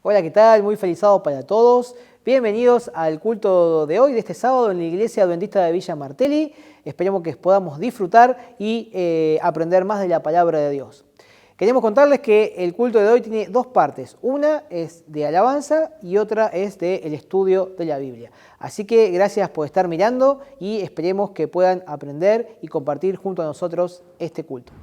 Hola, ¿qué tal? Muy feliz sábado para todos. Bienvenidos al culto de hoy, de este sábado, en la Iglesia Adventista de Villa Martelli. Esperemos que podamos disfrutar y aprender más de la palabra de Dios. Queremos contarles que el culto de hoy tiene dos partes. Una es de alabanza y otra es del estudio de la Biblia. Así que gracias por estar mirando y esperemos que puedan aprender y compartir junto a nosotros este culto.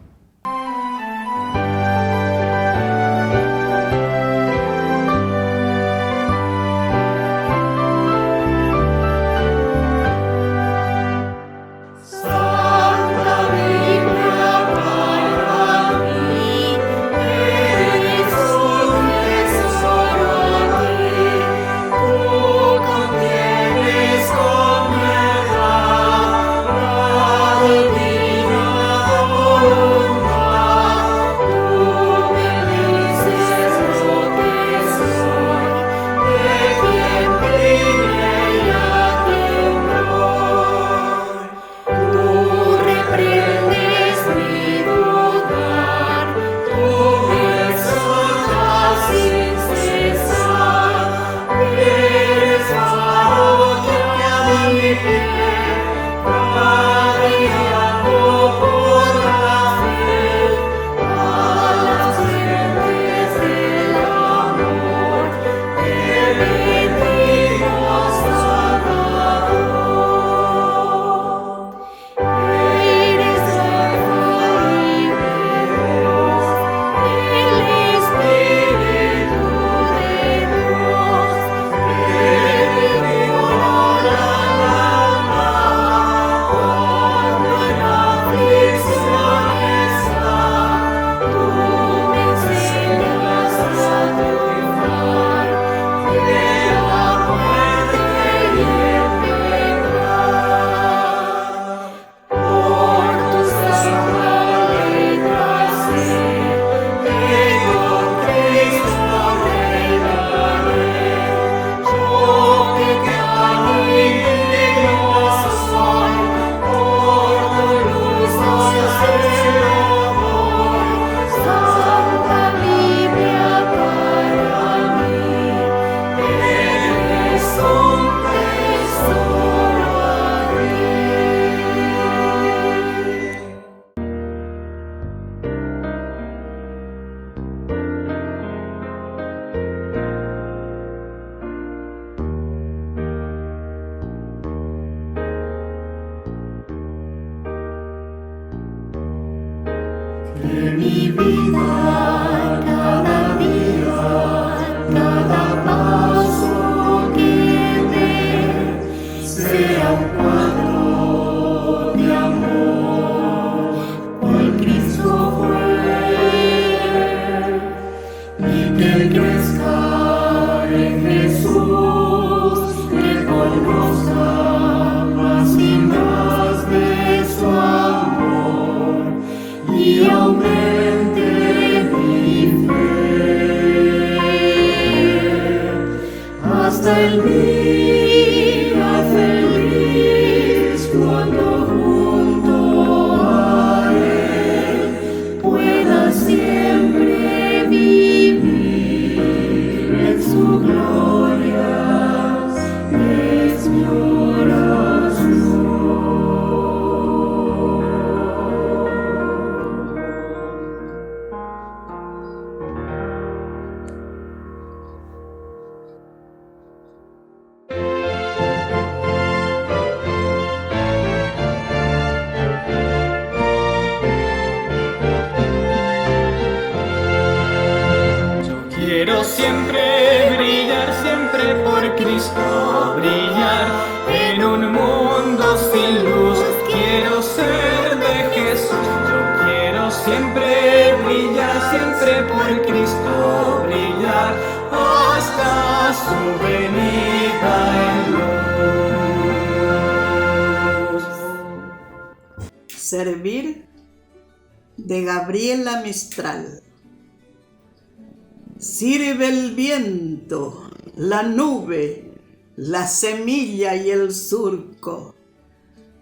De mi vida, cada día, cada paso que dé, sea un cuadro de amor, cual Cristo fue, y que crezca en Jesús, que conozca más y más de su amor, y aumente mi fe hasta el día feliz cuando junto a Él pueda siempre vivir en su gloria. Es mi oración. Quiero siempre por Cristo, brillar en un mundo sin luz. Quiero ser de Jesús. Yo quiero siempre por Cristo, brillar hasta su venida en luz. Servir, de Gabriela Mistral. Sirve el viento, la nube, la semilla y el surco,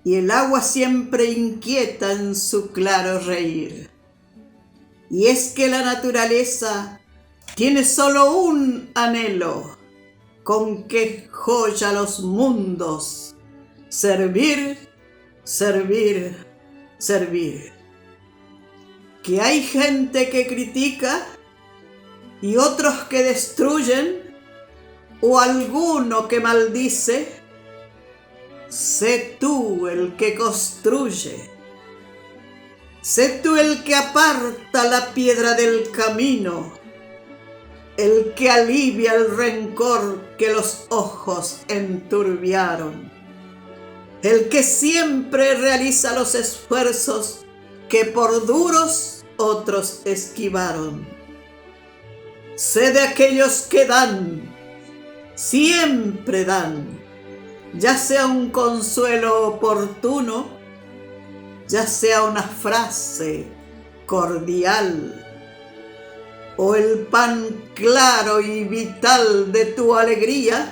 y el agua siempre inquieta en su claro reír. Y es que la naturaleza tiene solo un anhelo, con que joya los mundos, servir, servir, servir. Que hay gente que critica y otros que destruyen, o alguno que maldice, sé tú el que construye. Sé tú el que aparta la piedra del camino, el que alivia el rencor que los ojos enturbiaron, el que siempre realiza los esfuerzos que por duros otros esquivaron. Sé de aquellos que dan, siempre dan, ya sea un consuelo oportuno, ya sea una frase cordial, o el pan claro y vital de tu alegría,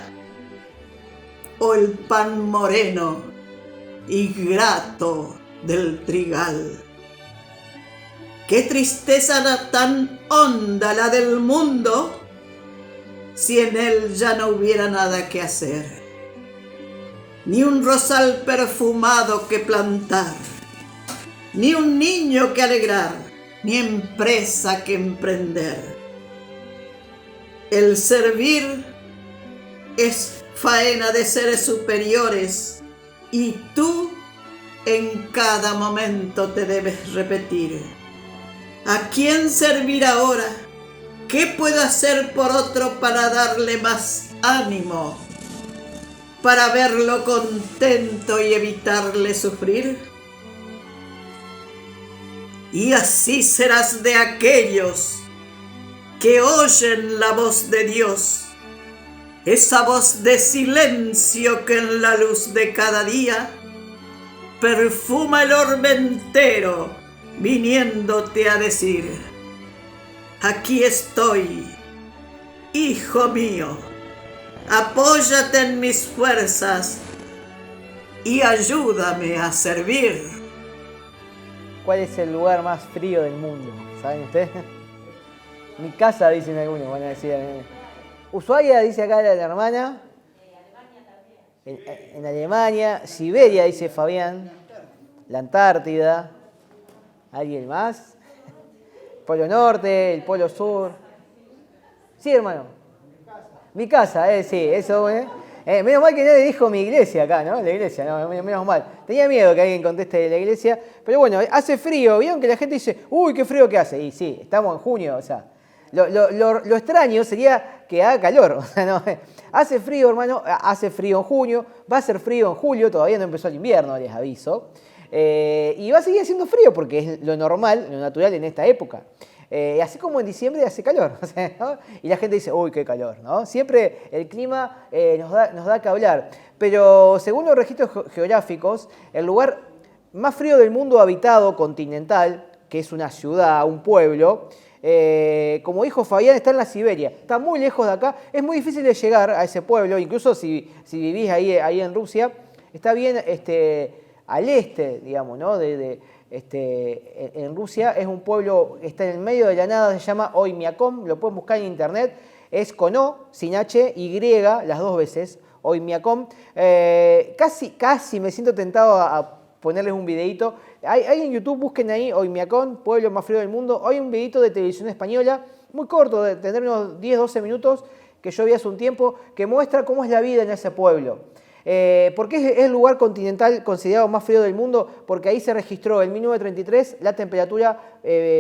o el pan moreno y grato del trigal. Qué tristeza tan honda la del mundo, si en él ya no hubiera nada que hacer, ni un rosal perfumado que plantar, ni un niño que alegrar, ni empresa que emprender. El servir es faena de seres superiores, y tú en cada momento te debes repetir: ¿a quién servir ahora? ¿Qué puedo hacer por otro para darle más ánimo? ¿Para verlo contento y evitarle sufrir? Y así serás de aquellos que oyen la voz de Dios, esa voz de silencio que en la luz de cada día perfuma el orbe entero, viniéndote a decir: aquí estoy, hijo mío, apóyate en mis fuerzas y ayúdame a servir. ¿Cuál es el lugar más frío del mundo? ¿Saben ustedes? Mi casa, dicen algunos, van a decir. Ushuaia, dice acá la hermana. En Alemania. Siberia, dice Fabián. La Antártida. ¿Alguien más? El Polo Norte, el Polo Sur. Sí, hermano. Mi casa, sí, eso, menos mal que nadie dijo mi iglesia acá, ¿no? La iglesia, no, menos mal. Tenía miedo que alguien conteste de la iglesia. Pero bueno, hace frío. ¿Vieron que la gente dice, uy, qué frío que hace? Y sí, estamos en junio, o sea. Lo extraño sería que haga calor. O sea, no, hace frío, hermano, hace frío en junio, va a hacer frío en julio, todavía no empezó el invierno, les aviso. Y va a seguir haciendo frío porque es lo normal, lo natural en esta época. Así como en diciembre hace calor, o sea, ¿no? Y la gente dice, uy, qué calor, ¿no? Siempre el clima nos da que hablar. Pero según los registros geográficos, el lugar más frío del mundo habitado continental, que es una ciudad, un pueblo, como dijo Fabián, está en la Siberia. Está muy lejos de acá, es muy difícil de llegar a ese pueblo, incluso si vivís ahí en Rusia, está bien al este, digamos, ¿no? En Rusia es un pueblo que está en el medio de la nada, se llama Oymyakon, lo pueden buscar en internet, es con O, sin H, Y, las dos veces, Oymyakon. Casi me siento tentado a ponerles un videito. Hay en YouTube, busquen ahí Oymyakon, pueblo más frío del mundo. Hay un videito de televisión española, muy corto, de tener unos 10-12 minutos, que yo vi hace un tiempo, que muestra cómo es la vida en ese pueblo. ¿Por qué es el lugar continental considerado más frío del mundo? Porque ahí se registró en 1933 la temperatura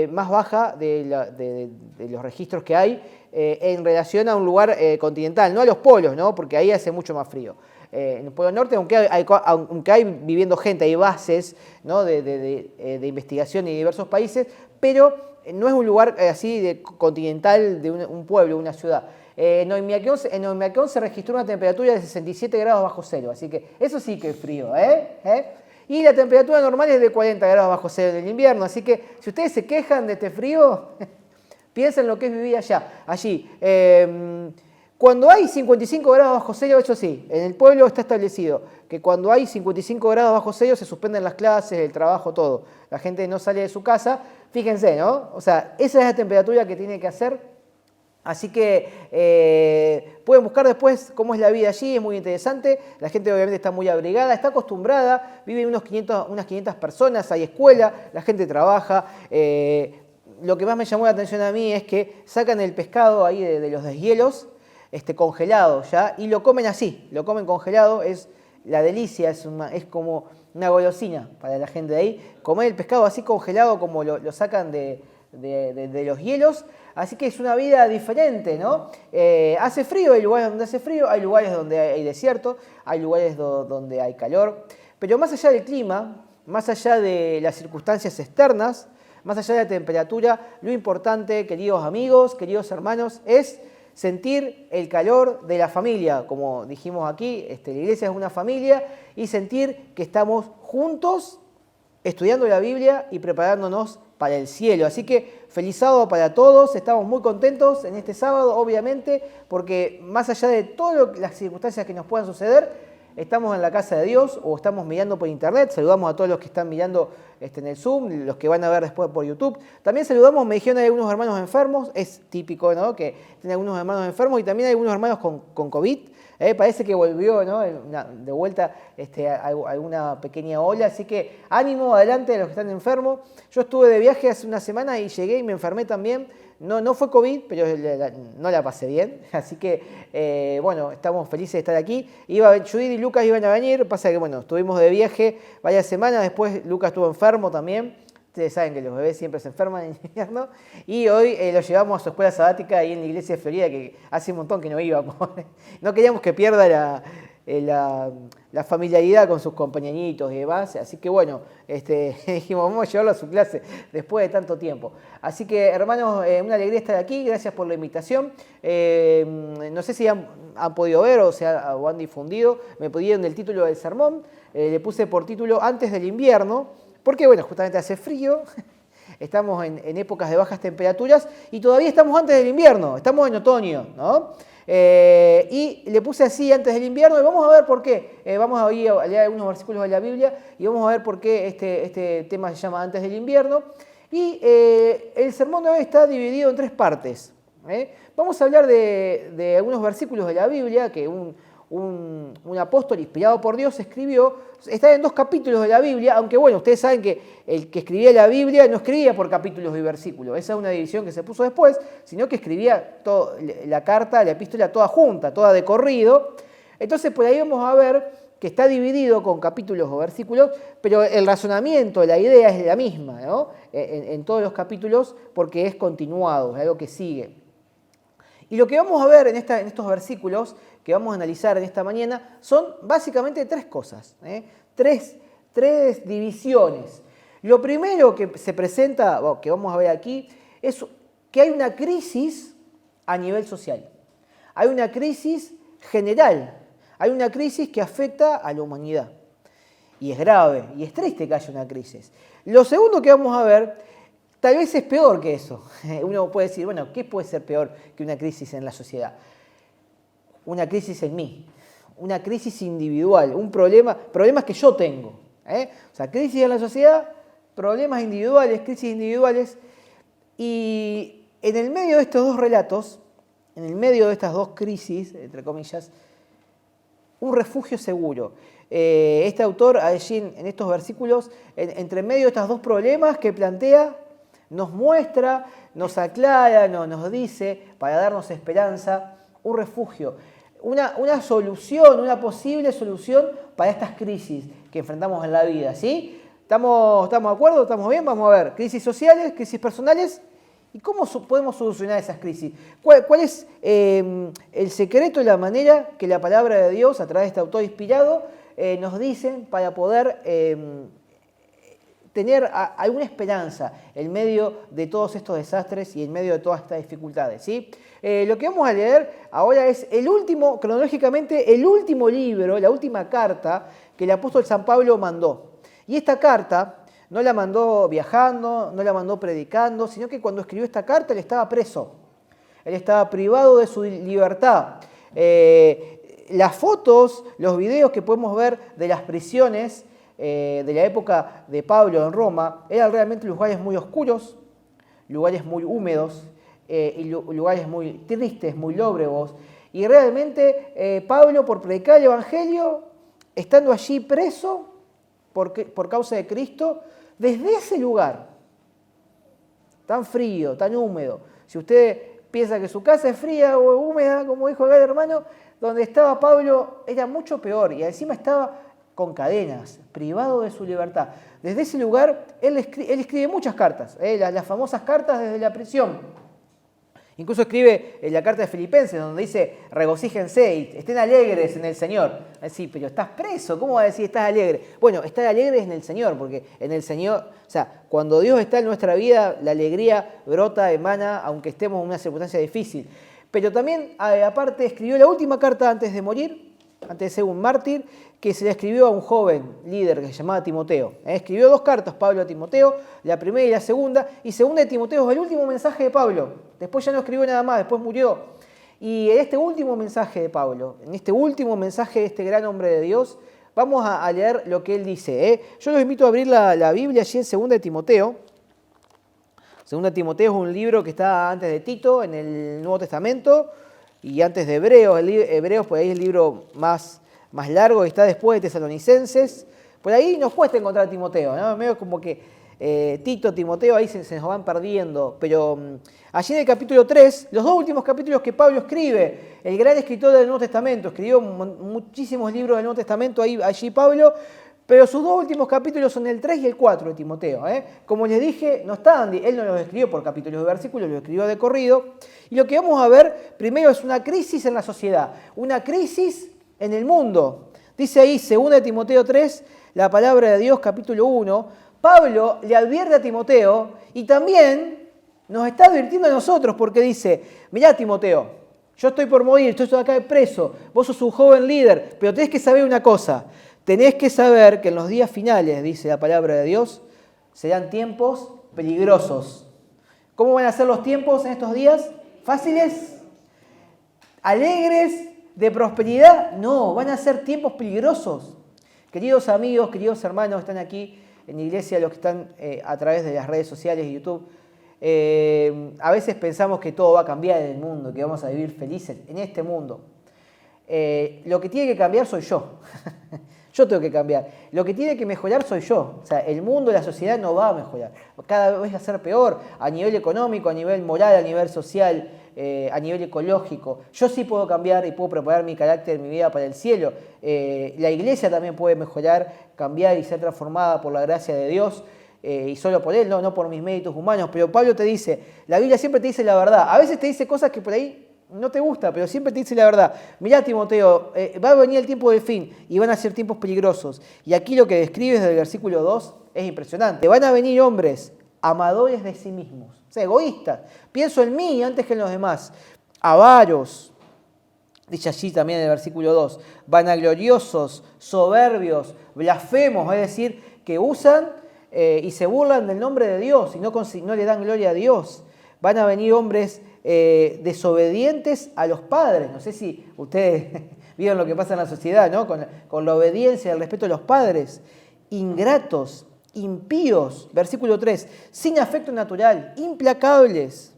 más baja de los registros que hay en relación a un lugar continental, no a los polos, ¿no? Porque ahí hace mucho más frío. En el Polo Norte, aunque hay viviendo gente, hay bases, ¿no? de investigación en diversos países, pero no es un lugar así continental de un pueblo, una ciudad. En Oymyakon se registró una temperatura de 67 grados bajo cero, así que eso sí que es frío, Y la temperatura normal es de 40 grados bajo cero en el invierno, así que si ustedes se quejan de este frío, piensen lo que es vivir allí. Cuando hay 55 grados bajo cero, eso sí, en el pueblo está establecido que cuando hay 55 grados bajo cero se suspenden las clases, el trabajo, todo. La gente no sale de su casa, fíjense, ¿no? O sea, esa es la temperatura que tiene que hacer Así que pueden buscar después cómo es la vida allí, es muy interesante. La gente obviamente está muy abrigada, está acostumbrada, viven unas 500 personas, hay escuela, la gente trabaja. Lo que más me llamó la atención a mí es que sacan el pescado ahí de los deshielos, congelado ya, y lo comen así, lo comen congelado, es la delicia, es como una golosina para la gente de ahí. Comer el pescado así congelado como lo sacan de los hielos. Así que es una vida diferente, ¿no? Hace frío, hay lugares donde hace frío, hay lugares donde hay desierto, hay lugares donde hay calor. Pero más allá del clima, más allá de las circunstancias externas, más allá de la temperatura, lo importante, queridos amigos, queridos hermanos, es sentir el calor de la familia. Como dijimos aquí, la iglesia es una familia, y sentir que estamos juntos estudiando la Biblia y preparándonos para el cielo. Así que feliz sábado para todos, estamos muy contentos en este sábado, obviamente, porque más allá de todas las circunstancias que nos puedan suceder, estamos en la casa de Dios o estamos mirando por internet. Saludamos a todos los que están mirando en el Zoom, los que van a ver después por YouTube. También saludamos, me dijeron, hay algunos hermanos enfermos, es típico, ¿no?, que tienen algunos hermanos enfermos, y también hay algunos hermanos con COVID. Parece que volvió, ¿no?, de vuelta alguna pequeña ola, así que ánimo, adelante a los que están enfermos. Yo estuve de viaje hace una semana y llegué y me enfermé también. No fue COVID, pero no la pasé bien, así que bueno, estamos felices de estar aquí. Judith y Lucas iban a venir, pasa que bueno, estuvimos de viaje varias semanas, después Lucas estuvo enfermo también. Ustedes saben que los bebés siempre se enferman en invierno. Y hoy lo llevamos a su escuela sabática ahí en la iglesia de Florida, que hace un montón que no íbamos. No queríamos que pierda la familiaridad con sus compañeritos y demás. Así que bueno, dijimos, vamos a llevarlo a su clase después de tanto tiempo. Así que hermanos, una alegría estar aquí. Gracias por la invitación. No sé si han podido ver o han difundido. Me pidieron el título del sermón. Le puse por título Antes del invierno. Porque, bueno, justamente hace frío, estamos en épocas de bajas temperaturas y todavía estamos antes del invierno, estamos en otoño, ¿no? Y le puse así, antes del invierno, y vamos a ver por qué. Vamos a leer algunos versículos de la Biblia y vamos a ver por qué este tema se llama Antes del invierno. Y el sermón de hoy está dividido en 3 partes. Vamos a hablar de algunos versículos de la Biblia que un apóstol inspirado por Dios escribió. Está en 2 capítulos de la Biblia, aunque bueno, ustedes saben que el que escribía la Biblia no escribía por capítulos y versículos, esa es una división que se puso después, sino que escribía la carta, la epístola toda junta, toda de corrido. Entonces por ahí vamos a ver que está dividido con capítulos o versículos, pero el razonamiento, la idea es la misma, ¿no? En todos los capítulos, porque es continuado, es algo que sigue. Y lo que vamos a ver en estos versículos que vamos a analizar en esta mañana son básicamente 3 cosas, tres divisiones. Lo primero que se presenta, o que vamos a ver aquí, es que hay una crisis a nivel social. Hay una crisis general, hay una crisis que afecta a la humanidad. Y es grave, y es triste que haya una crisis. Lo segundo que vamos a ver tal vez es peor que eso. Uno puede decir, bueno, ¿qué puede ser peor que una crisis en la sociedad? Una crisis en mí, una crisis individual, problemas que yo tengo. O sea, crisis en la sociedad, problemas individuales, crisis individuales. Y en el medio de estos 2 relatos, en el medio de estas 2 crisis, entre comillas, un refugio seguro. Este autor, allí en estos versículos, entre medio de estos 2 problemas que plantea, nos muestra, nos aclara, nos dice, para darnos esperanza, un refugio, una solución, una posible solución para estas crisis que enfrentamos en la vida, ¿sí? ¿Estamos de acuerdo? ¿Estamos bien? Vamos a ver, crisis sociales, crisis personales, ¿y cómo podemos solucionar esas crisis? ¿Cuál es el secreto y la manera que la palabra de Dios, a través de este autor inspirado, nos dice para poder tener alguna esperanza en medio de todos estos desastres y en medio de todas estas dificultades, ¿sí? Lo que vamos a leer ahora es cronológicamente, el último libro, la última carta que el apóstol San Pablo mandó. Y esta carta no la mandó viajando, no la mandó predicando, sino que cuando escribió esta carta él estaba preso. Él estaba privado de su libertad. Las fotos, los videos que podemos ver de las prisiones de la época de Pablo en Roma eran realmente lugares muy oscuros, lugares muy húmedos, y lugares muy tristes, muy lóbregos. Y realmente Pablo, por predicar el Evangelio, estando allí preso por causa de Cristo, desde ese lugar, tan frío, tan húmedo, si usted piensa que su casa es fría o húmeda, como dijo acá el hermano, donde estaba Pablo era mucho peor y encima estaba con cadenas, privado de su libertad. Desde ese lugar él escribe muchas cartas, las famosas cartas desde la prisión. Incluso escribe en la carta de Filipenses, donde dice, regocíjense y estén alegres en el Señor. Sí, pero estás preso, ¿cómo va a decir estás alegre? Bueno, estar alegre es en el Señor, porque en el Señor, o sea, cuando Dios está en nuestra vida, la alegría brota, emana, aunque estemos en una circunstancia difícil. Pero también, aparte, escribió la última carta antes de morir, antes de ser un mártir, que se le escribió a un joven líder que se llamaba Timoteo. Escribió 2 cartas Pablo a Timoteo, la primera y la segunda, y segunda de Timoteo es el último mensaje de Pablo. Después ya no escribió nada más, después murió. Y en este último mensaje de Pablo, en este último mensaje de este gran hombre de Dios, vamos a leer lo que él dice. Yo los invito a abrir la Biblia allí en segunda de Timoteo. Segunda de Timoteo es un libro que está antes de Tito, en el Nuevo Testamento, y antes de Hebreos. Hebreos, pues ahí es el libro más largo, y está después de Tesalonicenses. Por ahí nos cuesta encontrar a Timoteo, ¿no? Medio como que Tito, Timoteo, ahí se nos van perdiendo. Pero allí en el capítulo 3, los 2 últimos capítulos que Pablo escribe, el gran escritor del Nuevo Testamento, escribió muchísimos libros del Nuevo Testamento allí Pablo, pero sus 2 últimos capítulos son el 3 y el 4 de Timoteo. Como les dije, él no los escribió por capítulos de versículos, los escribió de corrido. Y lo que vamos a ver primero es una crisis en la sociedad, una crisis en el mundo. Dice ahí, 2 Timoteo 3, la palabra de Dios, capítulo 1, Pablo le advierte a Timoteo y también nos está advirtiendo a nosotros porque dice, mirá Timoteo, yo estoy por morir, yo estoy acá preso, vos sos un joven líder, pero tenés que saber una cosa, tenés que saber que en los días finales, dice la palabra de Dios, serán tiempos peligrosos. ¿Cómo van a ser los tiempos en estos días? ¿Fáciles? ¿Alegres? ¿De prosperidad? No, van a ser tiempos peligrosos. Queridos amigos, queridos hermanos que están aquí en la iglesia, los que están a través de las redes sociales y YouTube, a veces pensamos que todo va a cambiar en el mundo, que vamos a vivir felices en este mundo. Lo que tiene que cambiar soy yo. Yo tengo que cambiar. Lo que tiene que mejorar soy yo. O sea, el mundo, la sociedad no va a mejorar. Cada vez va a ser peor a nivel económico, a nivel moral, a nivel social, a nivel ecológico. Yo sí puedo cambiar y puedo preparar mi carácter, mi vida para el cielo. La iglesia también puede mejorar, cambiar y ser transformada por la gracia de Dios. Y solo por Él, no por mis méritos humanos. Pero Pablo te dice, la Biblia siempre te dice la verdad. A veces te dice cosas que por ahí no te gusta, pero siempre te dice la verdad. Mirá, Timoteo, va a venir el tiempo del fin y van a ser tiempos peligrosos. Y aquí lo que describes del versículo 2 es impresionante. Van a venir hombres amadores de sí mismos, o sea, egoístas. Pienso en mí antes que en los demás. Avaros, dice allí también en el versículo 2, vanagloriosos, soberbios, blasfemos, es decir, que usan y se burlan del nombre de Dios y no le dan gloria a Dios. Van a venir hombres desobedientes a los padres. No sé si ustedes vieron lo que pasa en la sociedad, ¿no? Con la obediencia y el respeto a los padres. Ingratos, impíos, versículo 3, sin afecto natural, implacables,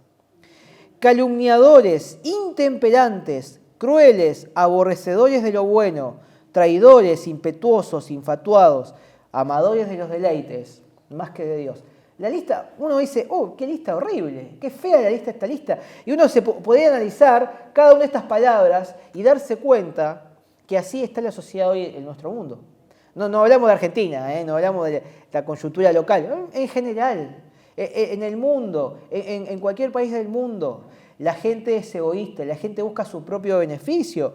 calumniadores, intemperantes, crueles, aborrecedores de lo bueno, traidores, impetuosos, infatuados, amadores de los deleites, más que de Dios. La lista, uno dice, oh, qué lista horrible, qué fea la lista esta lista. Y uno se puede analizar cada una de estas palabras y darse cuenta que así está la sociedad hoy en nuestro mundo. No hablamos de Argentina, no hablamos de la coyuntura local, en general, en el mundo, en cualquier país del mundo. La gente es egoísta, la gente busca su propio beneficio.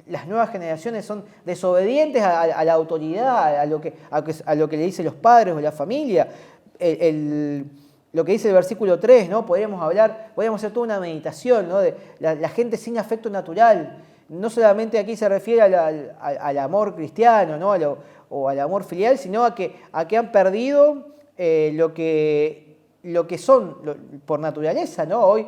Las nuevas generaciones son desobedientes a la autoridad, a lo que le dicen los padres o la familia. Lo que dice el versículo 3, ¿no? Podríamos hacer toda una meditación, ¿no? De la gente sin afecto natural. No solamente aquí se refiere al amor cristiano, ¿no? O al amor filial, sino a que han perdido lo que son por naturaleza, ¿no? Hoy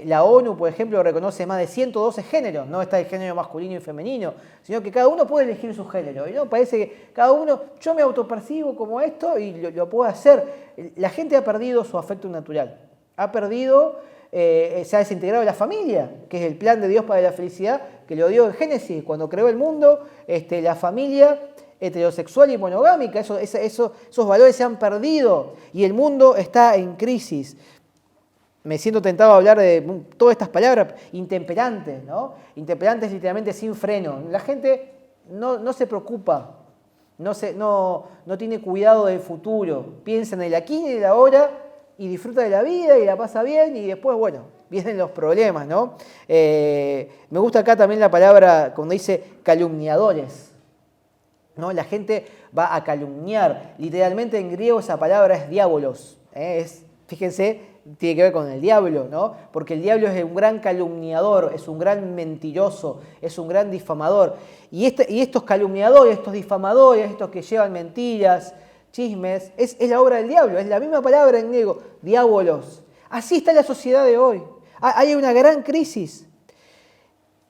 la ONU, por ejemplo, reconoce más de 112 géneros. No está el género masculino y femenino, sino que cada uno puede elegir su género. ¿No? Parece que cada uno, yo me autopercibo como esto y lo puedo hacer. La gente ha perdido su afecto natural. Ha perdido se ha desintegrado la familia, que es el plan de Dios para la felicidad, que lo dio en Génesis, cuando creó el mundo, la familia heterosexual y monogámica, esos valores se han perdido y el mundo está en crisis. Me siento tentado a hablar de todas estas palabras, intemperantes, ¿no? Intemperantes literalmente sin freno. La gente no se preocupa, no tiene cuidado del futuro, piensa en el aquí y el ahora y disfruta de la vida y la pasa bien y después, bueno, vienen los problemas, ¿no? Me gusta acá también la palabra cuando dice calumniadores, ¿no? La gente va a calumniar. Literalmente en griego esa palabra es diabolos, fíjense, tiene que ver con el diablo, ¿no? Porque el diablo es un gran calumniador, es un gran mentiroso, es un gran difamador. Y estos calumniadores, estos difamadores, estos que llevan mentiras, chismes, es la obra del diablo, es la misma palabra en griego, diabolos. Así está la sociedad de hoy. Hay una gran crisis.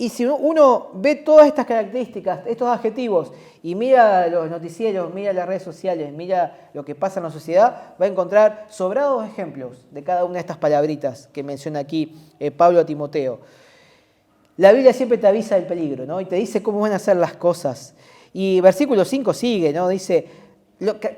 Y si uno ve todas estas características, estos adjetivos, y mira los noticieros, mira las redes sociales, mira lo que pasa en la sociedad, va a encontrar sobrados ejemplos de cada una de estas palabritas que menciona aquí Pablo a Timoteo. La Biblia siempre te avisa del peligro, ¿no? Y te dice cómo van a ser las cosas. Y versículo 5 sigue, ¿no? Dice,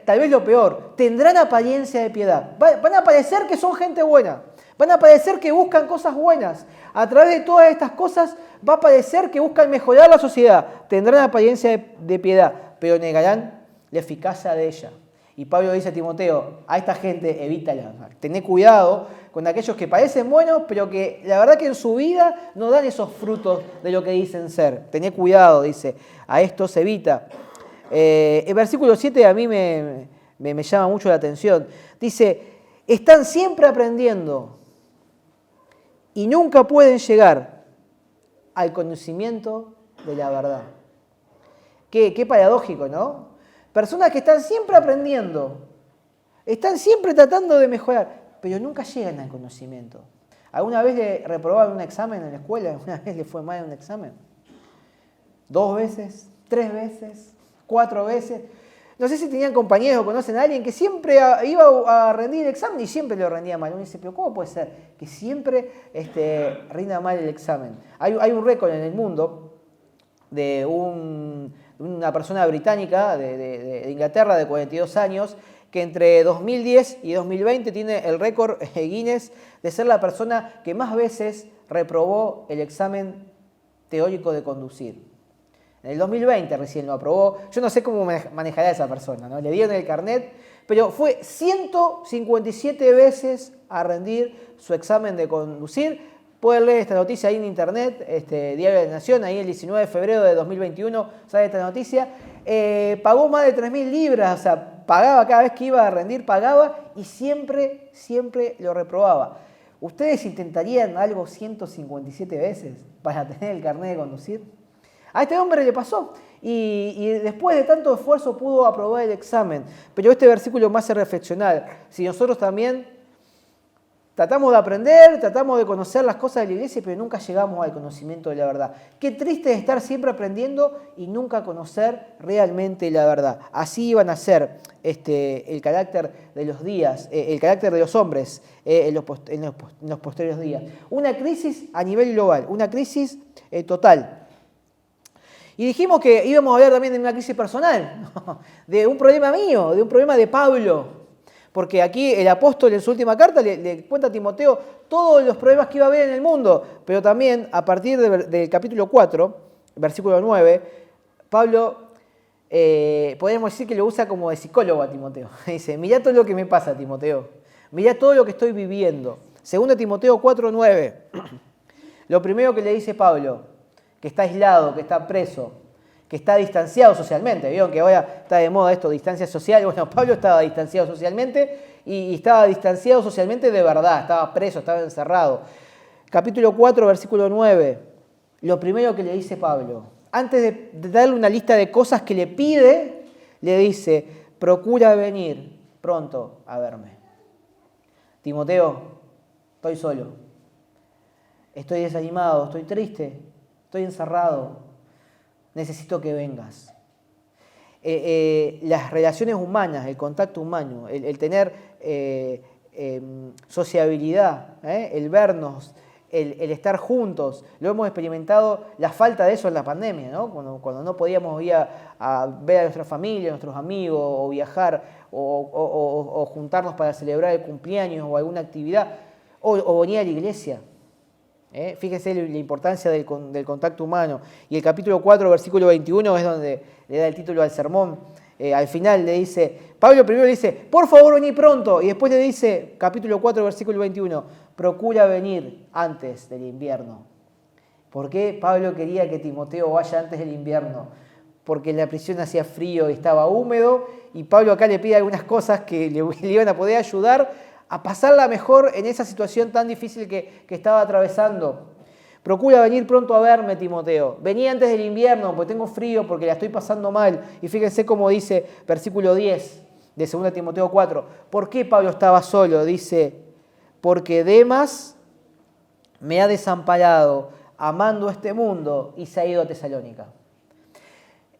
tal vez lo peor, tendrán apariencia de piedad. Van a parecer que son gente buena. Van a parecer que buscan cosas buenas. A través de todas estas cosas va a parecer que buscan mejorar la sociedad. Tendrán apariencia de piedad, pero negarán la eficacia de ella. Y Pablo dice a Timoteo, a esta gente evítala. Tené cuidado con aquellos que parecen buenos, pero que la verdad que en su vida no dan esos frutos de lo que dicen ser. Tené cuidado, dice, a estos evita. El versículo 7 a mí me llama mucho la atención. Dice, están siempre aprendiendo y nunca pueden llegar al conocimiento de la verdad. Qué paradójico, ¿no? Personas que están siempre aprendiendo, están siempre tratando de mejorar, pero nunca llegan al conocimiento. ¿Alguna vez le reprobaron un examen en la escuela? ¿Alguna vez le fue mal en un examen? 2 veces, 3 veces, 4 veces. No sé si tenían compañeros o conocen a alguien que siempre iba a rendir el examen y siempre lo rendía mal. Uno dice, pero ¿cómo puede ser que siempre rinda mal el examen? Hay un récord en el mundo de una persona británica de Inglaterra de 42 años que entre 2010 y 2020 tiene el récord Guinness de ser la persona que más veces reprobó el examen teórico de conducir. En el 2020 recién lo aprobó. Yo no sé cómo manejará esa persona, ¿no? Le dieron el carnet, pero fue 157 veces a rendir su examen de conducir. Pueden leer esta noticia ahí en internet, Diario de la Nación, ahí el 19 de febrero de 2021 sale esta noticia. Pagó más de 3.000 libras, o sea, pagaba cada vez que iba a rendir, pagaba y siempre lo reprobaba. ¿Ustedes intentarían algo 157 veces para tener el carnet de conducir? A este hombre le pasó y después de tanto esfuerzo pudo aprobar el examen. Pero este versículo me hace reflexionar. Si nosotros también tratamos de aprender, tratamos de conocer las cosas de la iglesia, pero nunca llegamos al conocimiento de la verdad. Qué triste es estar siempre aprendiendo y nunca conocer realmente la verdad. Así iban a ser el carácter de los días, el carácter de los hombres en los posteriores días. Una crisis a nivel global, una crisis total. Y dijimos que íbamos a hablar también de una crisis personal, de un problema mío, de un problema de Pablo. Porque aquí el apóstol en su última carta le cuenta a Timoteo todos los problemas que iba a haber en el mundo. Pero también a partir del capítulo 4, versículo 9, Pablo podemos decir que lo usa como de psicólogo a Timoteo. Dice, mirá todo lo que me pasa, Timoteo. Mirá todo lo que estoy viviendo. 2 Timoteo 4, 9. Lo primero que le dice Pablo, que está aislado, que está preso, que está distanciado socialmente. ¿Vieron que ahora está de moda esto, distancia social? Bueno, Pablo estaba distanciado socialmente y estaba distanciado socialmente de verdad. Estaba preso, estaba encerrado. Capítulo 4, versículo 9. Lo primero que le dice Pablo, antes de darle una lista de cosas que le pide, le dice, procura venir pronto a verme. Timoteo, estoy solo. Estoy desanimado, estoy triste. Estoy encerrado, necesito que vengas. Las relaciones humanas, el contacto humano, el tener sociabilidad, el vernos, el estar juntos. Lo hemos experimentado, la falta de eso en la pandemia, ¿no? Cuando no podíamos ir a ver a nuestra familia, a nuestros amigos, o viajar, o juntarnos para celebrar el cumpleaños o alguna actividad, o venir a la iglesia. Fíjense la importancia del contacto humano. Y el capítulo 4, versículo 21 es donde le da el título al sermón. Al final le dice, Pablo primero le dice, por favor vení pronto, y después le dice, capítulo 4, versículo 21, procura venir antes del invierno. ¿Por qué Pablo quería que Timoteo vaya antes del invierno? Porque en la prisión hacía frío y estaba húmedo, y Pablo acá le pide algunas cosas que le iban a poder ayudar a pasarla mejor en esa situación tan difícil que estaba atravesando. Procura venir pronto a verme, Timoteo. Vení antes del invierno, porque tengo frío, porque la estoy pasando mal. Y fíjense cómo dice versículo 10 de 2 Timoteo 4. ¿Por qué Pablo estaba solo? Dice, porque Demas me ha desamparado, amando este mundo, y se ha ido a Tesalónica.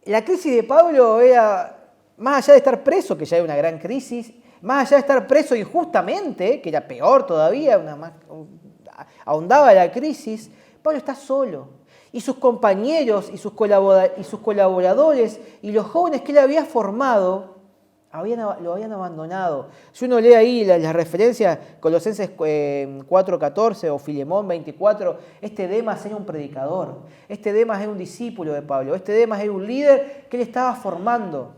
La crisis de Pablo era, más allá de estar preso, que ya era una gran crisis, más allá de estar preso injustamente, que era peor todavía, ahondaba la crisis, Pablo está solo. Y sus compañeros y sus colaboradores y los jóvenes que él había formado lo habían abandonado. Si uno lee ahí las referencias, Colosenses 4:14 o Filemón 24, este Demas era un predicador, este Demas era un discípulo de Pablo, este Demas era un líder que él estaba formando.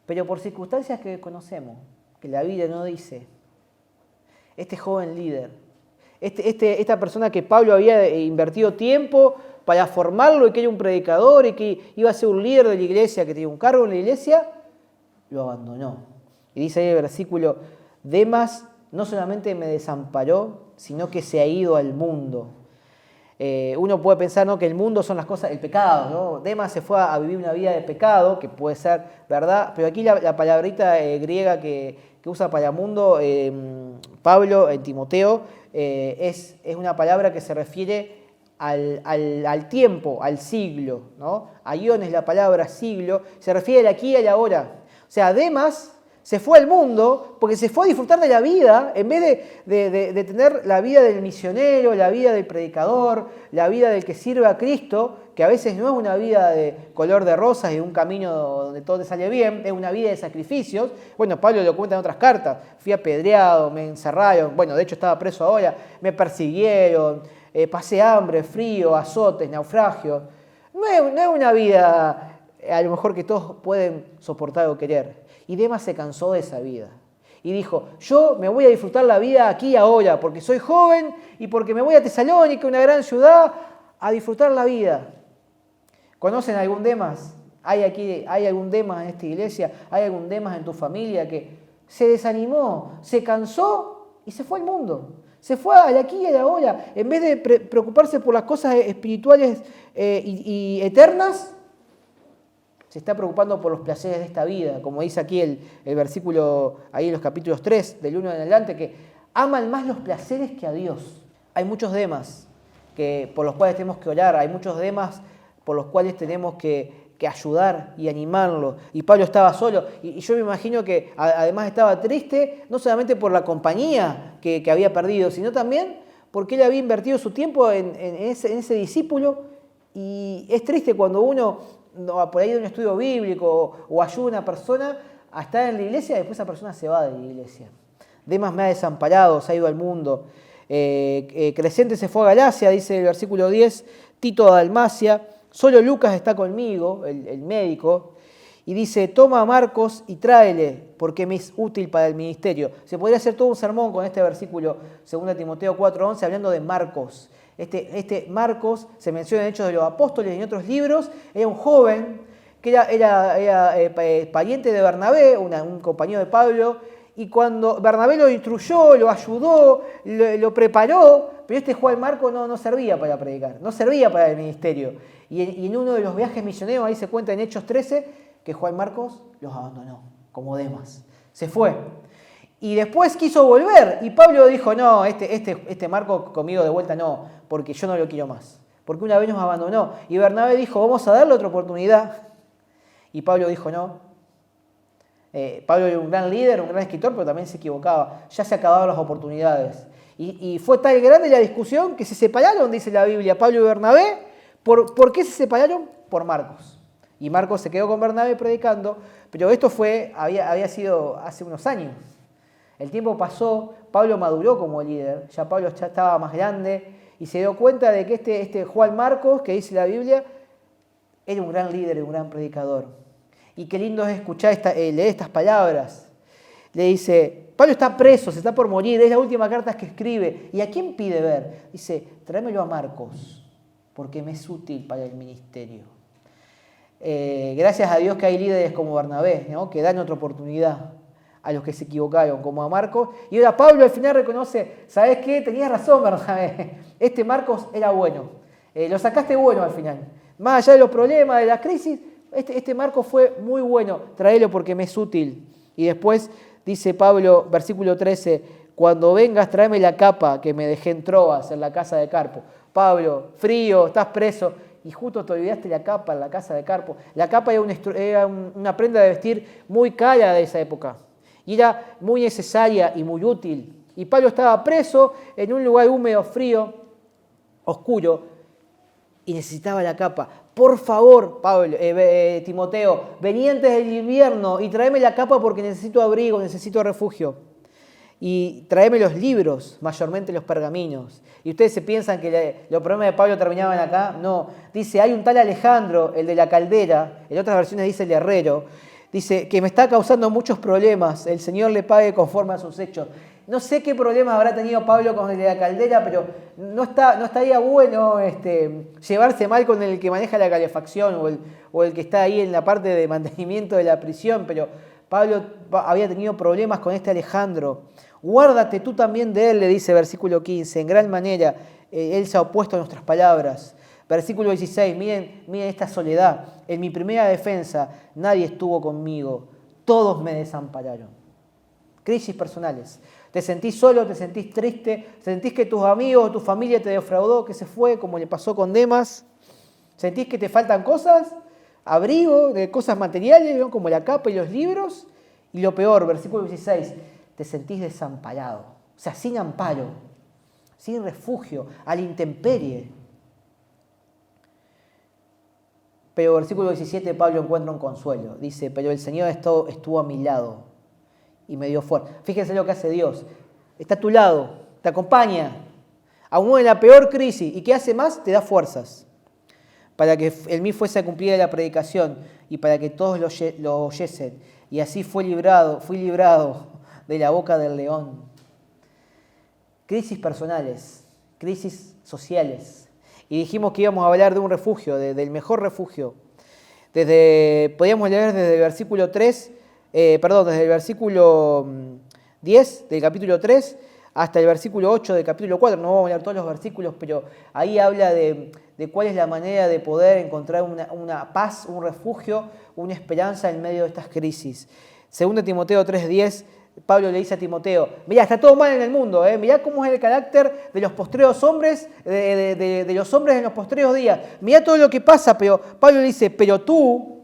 Pero por circunstancias que conocemos, que la Biblia no dice, este joven líder, esta persona que Pablo había invertido tiempo para formarlo y que era un predicador y que iba a ser un líder de la iglesia, que tenía un cargo en la iglesia, lo abandonó. Y dice ahí el versículo, Demas no solamente me desamparó, sino que se ha ido al mundo. Uno puede pensar, ¿no?, que el mundo son las cosas, el pecado, ¿no? Demas se fue a vivir una vida de pecado, que puede ser verdad, pero aquí la palabrita griega que usa para mundo Pablo en Timoteo es una palabra que se refiere al tiempo, al siglo, ¿no? Aion es la palabra siglo, se refiere al aquí y al ahora. O sea, Demas se fue al mundo porque se fue a disfrutar de la vida, en vez de tener la vida del misionero, la vida del predicador, la vida del que sirve a Cristo, que a veces no es una vida de color de rosas y un camino donde todo te sale bien, es una vida de sacrificios. Bueno, Pablo lo cuenta en otras cartas, fui apedreado, me encerraron, bueno, de hecho estaba preso ahora, me persiguieron, pasé hambre, frío, azotes, naufragios. No es una vida a lo mejor que todos pueden soportar o querer. Y Demas se cansó de esa vida. Y dijo, yo me voy a disfrutar la vida aquí y ahora, porque soy joven y porque me voy a Tesalónica, una gran ciudad, a disfrutar la vida. ¿Conocen algún Demas? ¿Hay algún Demas en esta iglesia? ¿Hay algún Demas en tu familia que se desanimó, se cansó y se fue al mundo? Se fue al aquí y al ahora. En vez de preocuparse por las cosas espirituales y eternas, se está preocupando por los placeres de esta vida, como dice aquí el versículo, ahí en los capítulos 3, del 1 en adelante, que aman más los placeres que a Dios. Hay muchos Demas por los cuales tenemos que orar, hay muchos Demas por los cuales tenemos que ayudar y animarlos. Y Pablo estaba solo, y yo me imagino que además estaba triste, no solamente por la compañía que había perdido, sino también porque él había invertido su tiempo en ese discípulo, y es triste cuando uno por ahí de un estudio bíblico o ayuda a una persona a estar en la iglesia y después esa persona se va de la iglesia. Demas me ha desamparado, se ha ido al mundo. Crescente se fue a Galacia, dice el versículo 10, Tito a Dalmacia, solo Lucas está conmigo, el médico, y dice, toma a Marcos y tráele, porque me es útil para el ministerio. Se podría hacer todo un sermón con este versículo, 2 Timoteo 4:11, hablando de Marcos. Este Marcos se menciona en Hechos de los Apóstoles y en otros libros, era un joven que era pariente de Bernabé, un compañero de Pablo, y cuando Bernabé lo instruyó, lo ayudó, lo preparó, pero este Juan Marcos no servía para predicar, no servía para el ministerio. Y en uno de los viajes misioneros, ahí se cuenta en Hechos 13, que Juan Marcos los abandonó, como Demas, se fue. Y después quiso volver, y Pablo dijo, no, este Marcos conmigo de vuelta no, porque yo no lo quiero más, porque una vez nos abandonó. Y Bernabé dijo, vamos a darle otra oportunidad. Y Pablo dijo, no, Pablo era un gran líder, un gran escritor, pero también se equivocaba. Ya se acababan las oportunidades. Y fue tan grande la discusión que se separaron, dice la Biblia, Pablo y Bernabé. ¿Por qué se separaron? Por Marcos. Y Marcos se quedó con Bernabé predicando, pero esto había sido hace unos años. El tiempo pasó, Pablo maduró como líder, ya Pablo ya estaba más grande y se dio cuenta de que este Juan Marcos, que dice la Biblia, era un gran líder, un gran predicador. Y qué lindo es escuchar, leer estas palabras. Le dice, Pablo está preso, se está por morir, es la última carta que escribe. ¿Y a quién pide ver? Dice, tráemelo a Marcos, porque me es útil para el ministerio. Gracias a Dios que hay líderes como Bernabé, ¿no? Que dan otra oportunidad a los que se equivocaron, como a Marcos. Y ahora Pablo al final reconoce, ¿sabes qué? Tenías razón, Bernabé. Este Marcos era bueno. Lo sacaste bueno al final. Más allá de los problemas, de la crisis, este Marcos fue muy bueno. Tráelo porque me es útil. Y después dice Pablo, versículo 13, cuando vengas tráeme la capa que me dejé en Troas, en la casa de Carpo. Pablo, frío, estás preso. Y justo te olvidaste la capa en la casa de Carpo. La capa era una prenda de vestir muy cara de esa época. Y era muy necesaria y muy útil. Y Pablo estaba preso en un lugar húmedo, frío, oscuro, y necesitaba la capa. Por favor, Timoteo, vení antes del invierno y tráeme la capa porque necesito abrigo, necesito refugio. Y tráeme los libros, mayormente los pergaminos. Y ustedes se piensan que los problemas de Pablo terminaban acá. No, dice, hay un tal Alejandro, el de la caldera, en otras versiones dice el herrero, dice que me está causando muchos problemas, el Señor le pague conforme a sus hechos. No sé qué problemas habrá tenido Pablo con el de la caldera, pero no estaría bueno llevarse mal con el que maneja la calefacción o el que está ahí en la parte de mantenimiento de la prisión, pero Pablo había tenido problemas con este Alejandro. Guárdate tú también de él, le dice versículo 15, en gran manera él se ha opuesto a nuestras palabras. Versículo 16, miren esta soledad. En mi primera defensa nadie estuvo conmigo, todos me desampararon. Crisis personales. Te sentís solo, te sentís triste, sentís que tus amigos, tu familia te defraudó, que se fue, como le pasó con Demas. Sentís que te faltan cosas, abrigo, de cosas materiales, ¿no? Como la capa y los libros. Y lo peor, versículo 16, te sentís desamparado. O sea, sin amparo, sin refugio, a la intemperie. Pero versículo 17 Pablo encuentra un consuelo. Dice, pero el Señor estuvo a mi lado y me dio fuerza. Fíjense lo que hace Dios. Está a tu lado, te acompaña, aún en la peor crisis. ¿Y qué hace más? Te da fuerzas. Para que en mí fuese cumplida la predicación y para que todos lo oyesen. Y así fui librado de la boca del león. Crisis personales, crisis sociales. Y dijimos que íbamos a hablar de un refugio, del mejor refugio. Podíamos leer desde el versículo 10 del capítulo 3 hasta el versículo 8 del capítulo 4. No vamos a leer todos los versículos, pero ahí habla de cuál es la manera de poder encontrar una paz, un refugio, una esperanza en medio de estas crisis. 2 Timoteo 3:10, Pablo le dice a Timoteo, mirá, está todo mal en el mundo, mirá cómo es el carácter de los postreros hombres, de los hombres en los postreros días. Mirá todo lo que pasa, pero Pablo le dice, pero tú,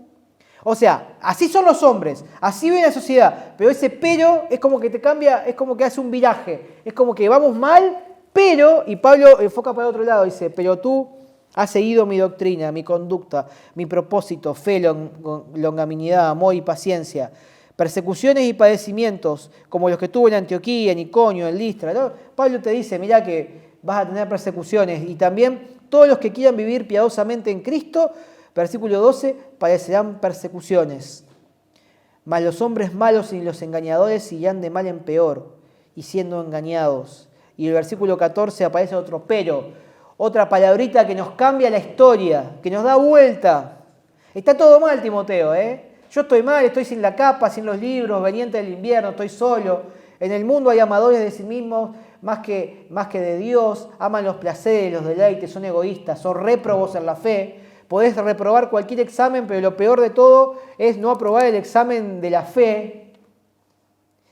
o sea, así son los hombres, así vive la sociedad, pero ese pero es como que te cambia, es como que hace un viraje, es como que vamos mal, pero, y Pablo enfoca para el otro lado, dice, pero tú has seguido mi doctrina, mi conducta, mi propósito, fe, longanimidad, amor y paciencia, persecuciones y padecimientos, como los que tuvo en Antioquía, en Iconio, en Listra, ¿no? Pablo te dice, mirá que vas a tener persecuciones, y también todos los que quieran vivir piadosamente en Cristo, versículo 12, padecerán persecuciones. Mas los hombres malos y los engañadores irán de mal en peor, y siendo engañados. Y el versículo 14 aparece otro pero, otra palabrita que nos cambia la historia, que nos da vuelta. Está todo mal, Timoteo, Yo estoy mal, estoy sin la capa, sin los libros, veniente del invierno, estoy solo. En el mundo hay amadores de sí mismos más que de Dios, aman los placeres, los deleites, son egoístas, son réprobos en la fe. Podés reprobar cualquier examen, pero lo peor de todo es no aprobar el examen de la fe.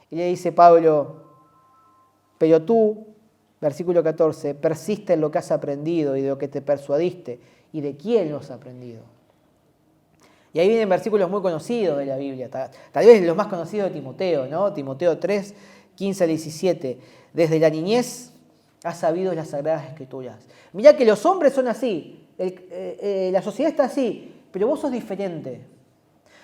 Y le dice Pablo, pero tú, versículo 14, persiste en lo que has aprendido y de lo que te persuadiste. ¿Y de quién lo has aprendido? Y ahí vienen versículos muy conocidos de la Biblia, tal vez los más conocidos de Timoteo, ¿no? Timoteo 3, 15 al 17. Desde la niñez has sabido las Sagradas Escrituras. Mirá que los hombres son así, la sociedad está así, pero vos sos diferente.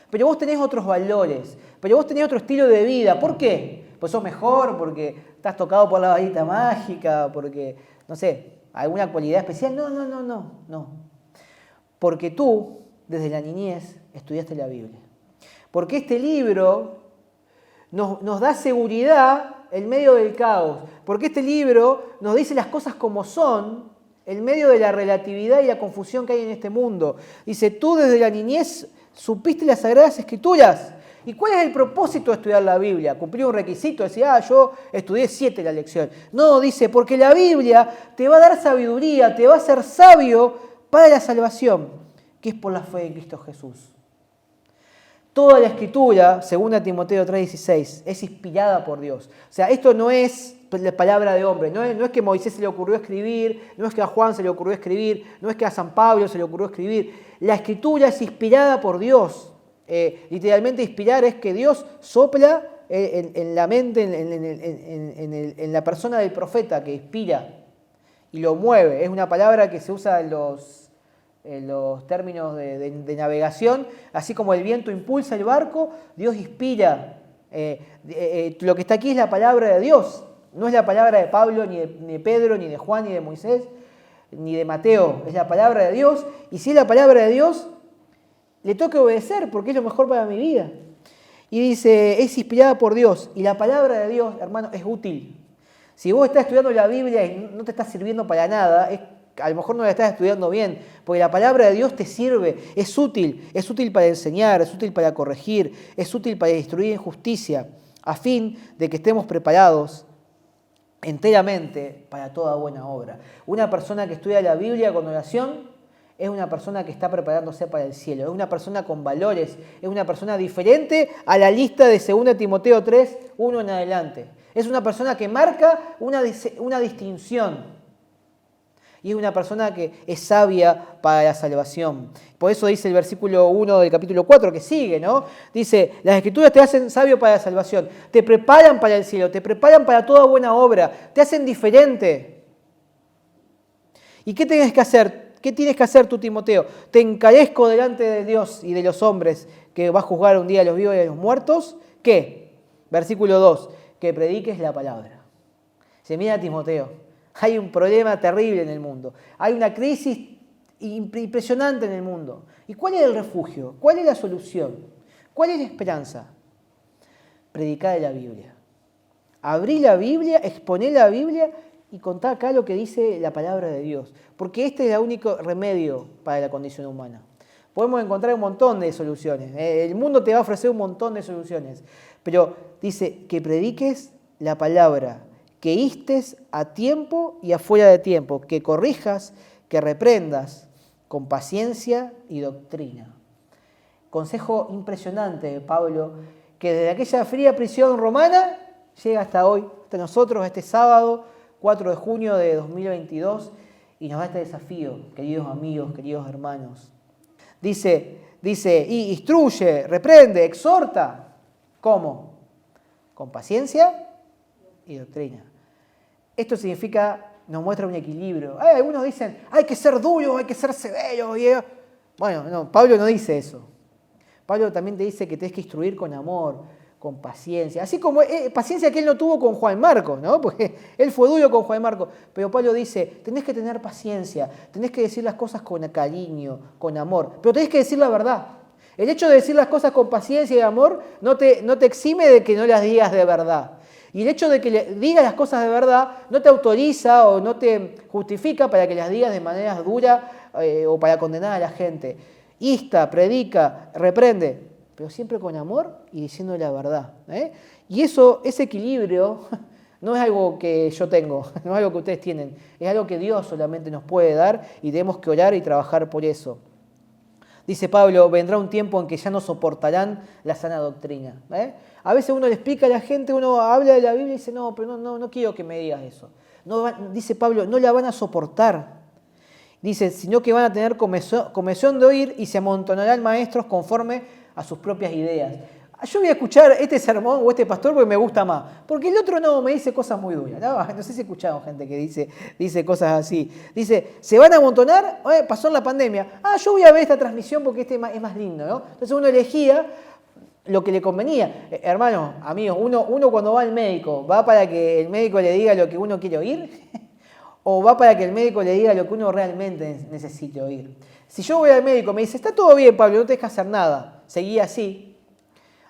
Pero vos tenés otros valores, pero vos tenés otro estilo de vida. ¿Por qué? Pues sos mejor, porque estás tocado por la varita mágica, porque, no sé, alguna cualidad especial. No. Porque tú, desde la niñez, estudiaste la Biblia. Porque este libro nos da seguridad en medio del caos. Porque este libro nos dice las cosas como son en medio de la relatividad y la confusión que hay en este mundo. Dice, tú desde la niñez supiste las Sagradas Escrituras. ¿Y cuál es el propósito de estudiar la Biblia? Cumplir un requisito, decir, yo estudié 7 la lección. No, dice, porque la Biblia te va a dar sabiduría, te va a hacer sabio para la salvación, que es por la fe en Cristo Jesús. Toda la Escritura, según Timoteo 3:16, es inspirada por Dios. O sea, esto no es la palabra de hombre, no es que a Moisés se le ocurrió escribir, no es que a Juan se le ocurrió escribir, no es que a San Pablo se le ocurrió escribir. La Escritura es inspirada por Dios. Literalmente inspirar es que Dios sopla en la mente, en la persona del profeta que inspira y lo mueve. Es una palabra que se usa en los términos de navegación, así como el viento impulsa el barco, Dios inspira. Lo que está aquí es la palabra de Dios, no es la palabra de Pablo, ni de Pedro, ni de Juan, ni de Moisés, ni de Mateo, es la palabra de Dios, y si es la palabra de Dios, le toca obedecer porque es lo mejor para mi vida. Y dice, es inspirada por Dios, y la palabra de Dios, hermano, es útil. Si vos estás estudiando la Biblia y no te está sirviendo para nada, a lo mejor no la estás estudiando bien, porque la palabra de Dios te sirve, es útil para enseñar, es útil para corregir, es útil para instruir en justicia, a fin de que estemos preparados enteramente para toda buena obra. Una persona que estudia la Biblia con oración es una persona que está preparándose para el cielo, es una persona con valores, es una persona diferente a la lista de 2 Timoteo 3, 1 en adelante. Es una persona que marca una distinción. Y es una persona que es sabia para la salvación. Por eso dice el versículo 1 del capítulo 4 que sigue, ¿no? Dice, las Escrituras te hacen sabio para la salvación, te preparan para el cielo, te preparan para toda buena obra, te hacen diferente. ¿Y qué tienes que hacer? ¿Qué tienes que hacer tú, Timoteo? Te encarezco delante de Dios y de los hombres, que va a juzgar un día a los vivos y a los muertos. ¿Qué? Versículo 2, que prediques la palabra. Se mira a Timoteo. Hay un problema terrible en el mundo. Hay una crisis impresionante en el mundo. ¿Y cuál es el refugio? ¿Cuál es la solución? ¿Cuál es la esperanza? Predicar la Biblia. Abrir la Biblia, exponer la Biblia y contar acá lo que dice la palabra de Dios. Porque este es el único remedio para la condición humana. Podemos encontrar un montón de soluciones. El mundo te va a ofrecer un montón de soluciones. Pero dice que prediques la palabra, que instes a tiempo y afuera de tiempo, que corrijas, que reprendas con paciencia y doctrina. Consejo impresionante de Pablo, que desde aquella fría prisión romana llega hasta hoy, hasta nosotros, este sábado, 4 de junio de 2022, y nos da este desafío, queridos amigos, queridos hermanos. Dice, y instruye, reprende, exhorta. ¿Cómo? Con paciencia y doctrina. Esto significa, nos muestra un equilibrio. Algunos dicen, hay que ser duro, hay que ser severo. Bueno, no, Pablo no dice eso. Pablo también te dice que tenés que instruir con amor, con paciencia. Así como paciencia que él no tuvo con Juan Marcos, ¿no? Porque él fue duro con Juan Marcos. Pero Pablo dice, tenés que tener paciencia, tenés que decir las cosas con cariño, con amor. Pero tenés que decir la verdad. El hecho de decir las cosas con paciencia y amor no te exime de que no las digas de verdad. Y el hecho de que le digas las cosas de verdad no te autoriza o no te justifica para que las digas de manera dura o para condenar a la gente. Insta, predica, reprende, pero siempre con amor y diciendo la verdad. Y ese equilibrio no es algo que yo tengo, no es algo que ustedes tienen, es algo que Dios solamente nos puede dar y tenemos que orar y trabajar por eso. Dice Pablo, vendrá un tiempo en que ya no soportarán la sana doctrina. A veces uno le explica a la gente, uno habla de la Biblia y dice, no, pero no quiero que me digas eso. No, dice Pablo, no la van a soportar. Dice, sino que van a tener comezón de oír y se amontonarán maestros conforme a sus propias ideas. Yo voy a escuchar este sermón o este pastor porque me gusta más, porque el otro no, me dice cosas muy duras. No sé si escuchado gente que dice cosas así. Dice, se van a amontonar, pasó la pandemia, yo voy a ver esta transmisión porque este es más lindo, ¿no? Entonces uno elegía lo que le convenía. Hermanos, amigos, uno cuando va al médico, ¿va para que el médico le diga lo que uno quiere oír? ¿O va para que el médico le diga lo que uno realmente necesite oír? Si yo voy al médico y me dice, está todo bien, Pablo, no tenés que hacer nada, seguí así.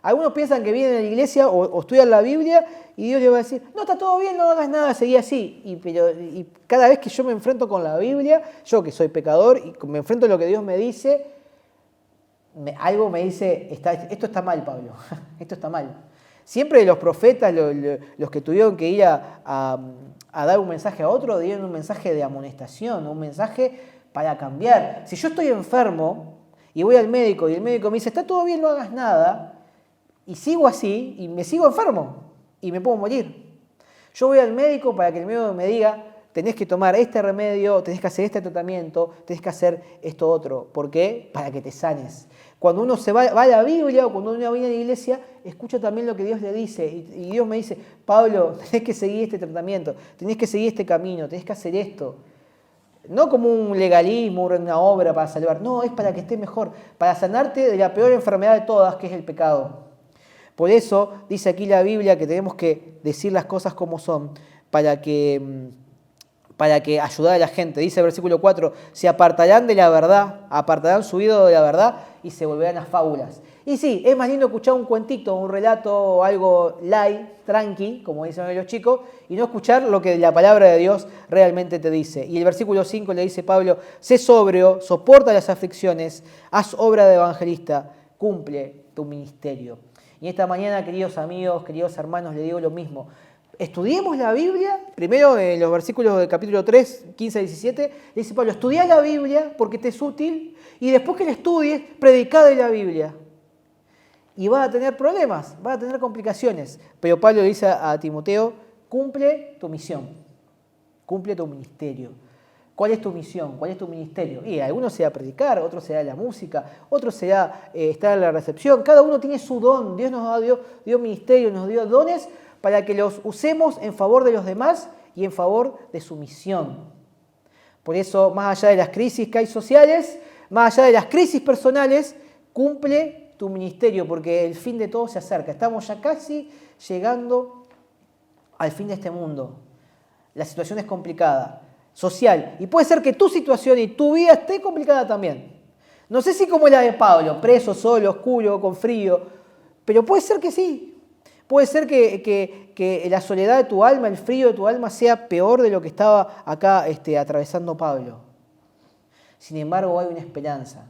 Algunos piensan que vienen a la iglesia o estudian la Biblia y Dios les va a decir, no, está todo bien, no hagas nada, seguí así. Y cada vez que yo me enfrento con la Biblia, yo que soy pecador y me enfrento a lo que Dios me dice, algo me dice, esto está mal, Pablo, esto está mal. Siempre los profetas, los que tuvieron que ir a dar un mensaje a otro, dieron un mensaje de amonestación, un mensaje para cambiar. Si yo estoy enfermo y voy al médico y el médico me dice, está todo bien, no hagas nada, y sigo así, y me sigo enfermo, y me puedo morir. Yo voy al médico para que el médico me diga, tenés que tomar este remedio, tenés que hacer este tratamiento, tenés que hacer esto otro. ¿Por qué? Para que te sanes. Cuando uno va a la Biblia o cuando uno viene a la iglesia, escucha también lo que Dios le dice. Y Dios me dice, Pablo, tenés que seguir este tratamiento, tenés que seguir este camino, tenés que hacer esto. No como un legalismo, una obra para salvar. No, es para que estés mejor, para sanarte de la peor enfermedad de todas, que es el pecado. Por eso dice aquí la Biblia que tenemos que decir las cosas como son para que ayudar a la gente. Dice el versículo 4, se apartarán de la verdad, apartarán su oído de la verdad y se volverán a fábulas. Y sí, es más lindo escuchar un cuentito, un relato, algo light, tranqui, como dicen los chicos, y no escuchar lo que la palabra de Dios realmente te dice. Y el versículo 5 le dice Pablo, sé sobrio, soporta las aflicciones, haz obra de evangelista, cumple tu ministerio. Y esta mañana, queridos amigos, queridos hermanos, le digo lo mismo. Estudiemos la Biblia, primero en los versículos del capítulo 3, 15 a 17, le dice Pablo, estudia la Biblia porque te es útil y después que la estudies, predicá de la Biblia. Y vas a tener problemas, vas a tener complicaciones. Pero Pablo le dice a Timoteo, cumple tu misión, cumple tu ministerio. ¿Cuál es tu misión? ¿Cuál es tu ministerio? Y algunos será predicar, otros será la música, otros será estar en la recepción. Cada uno tiene su don. Dios nos dio ministerio, nos dio dones para que los usemos en favor de los demás y en favor de su misión. Por eso, más allá de las crisis que hay sociales, más allá de las crisis personales, cumple tu ministerio, porque el fin de todo se acerca. Estamos ya casi llegando al fin de este mundo. La situación es complicada, social, y puede ser que tu situación y tu vida esté complicada también. No sé si como la de Pablo, preso, solo, oscuro, con frío, pero puede ser que sí. Puede ser que la soledad de tu alma, el frío de tu alma sea peor de lo que estaba acá atravesando Pablo. Sin embargo, hay una esperanza.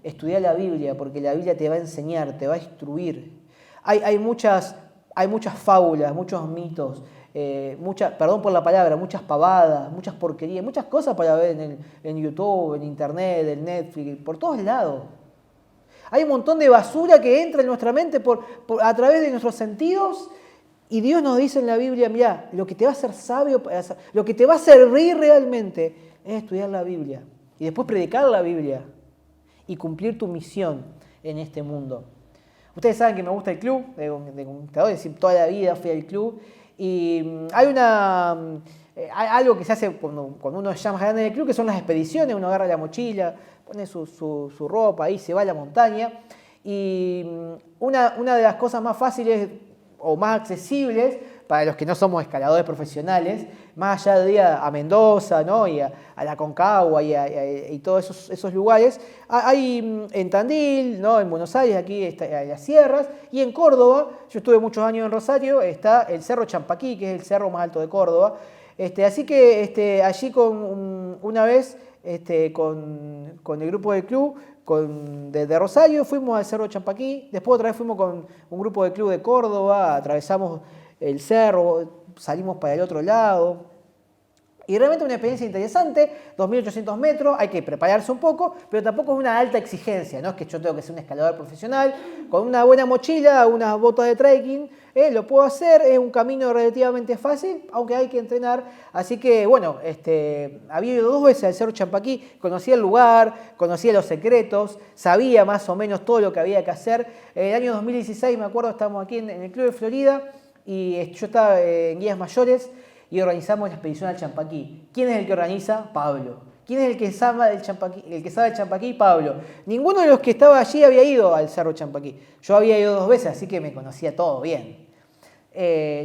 Estudia la Biblia, porque la Biblia te va a enseñar, te va a instruir. Hay muchas fábulas, muchos mitos, perdón por la palabra, muchas pavadas, muchas porquerías, muchas cosas para ver en YouTube, en Internet, en Netflix, por todos lados. Hay un montón de basura que entra en nuestra mente a través de nuestros sentidos y Dios nos dice en la Biblia, mirá, lo que te va a hacer sabio, lo que te va a servir realmente es estudiar la Biblia y después predicar la Biblia y cumplir tu misión en este mundo. Ustedes saben que me gusta el club de conquistadores, toda la vida fui al club y hay algo que se hace cuando uno es ya más grande en el club, que son las expediciones, uno agarra la mochila, pone su ropa ahí, se va a la montaña. Y una de las cosas más fáciles o más accesibles para los que no somos escaladores profesionales, más allá de ir a Mendoza, ¿no? Y a la Concagua y todos esos lugares, hay en Tandil, ¿no? En Buenos Aires, aquí hay las sierras, y en Córdoba, yo estuve muchos años en Rosario, está el Cerro Champaquí, que es el cerro más alto de Córdoba. Así que allí una vez con el grupo del club de Rosario fuimos al Cerro Champaquí, después otra vez fuimos con un grupo del club de Córdoba, atravesamos el cerro, salimos para el otro lado Y realmente una experiencia interesante, 2.800 metros, hay que prepararse un poco, pero tampoco es una alta exigencia, no es que yo tengo que ser un escalador profesional, con una buena mochila, unas botas de trekking, lo puedo hacer, es un camino relativamente fácil, aunque hay que entrenar, así que bueno, había ido 2 veces al Cerro Champaquí, conocía el lugar, conocía los secretos, sabía más o menos todo lo que había que hacer. El año 2016, me acuerdo, estábamos aquí en el Club de Florida, y yo estaba en guías mayores, y organizamos la expedición al Champaquí. ¿Quién es el que organiza? Pablo. ¿Quién es el que sabe del Champaquí? El que sabe del Champaquí, Pablo. Ninguno de los que estaba allí había ido al Cerro Champaquí. Yo había ido 2 veces, así que me conocía todo bien.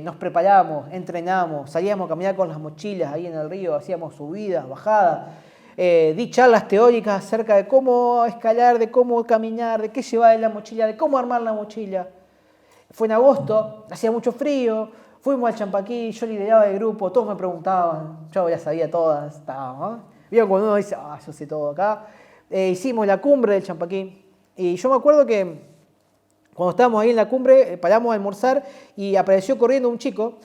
Nos preparábamos, entrenábamos, salíamos a caminar con las mochilas ahí en el río, hacíamos subidas, bajadas. Di charlas teóricas acerca de cómo escalar, de cómo caminar, de qué llevar en la mochila, de cómo armar la mochila. Fue en agosto, hacía mucho frío. Fuimos al Champaquí, yo lideraba el grupo, todos me preguntaban, yo ya sabía todas, ¿no? Vieron cuando uno dice, yo sé todo acá. Hicimos la cumbre del Champaquí, y yo me acuerdo que cuando estábamos ahí en la cumbre, paramos a almorzar y apareció corriendo un chico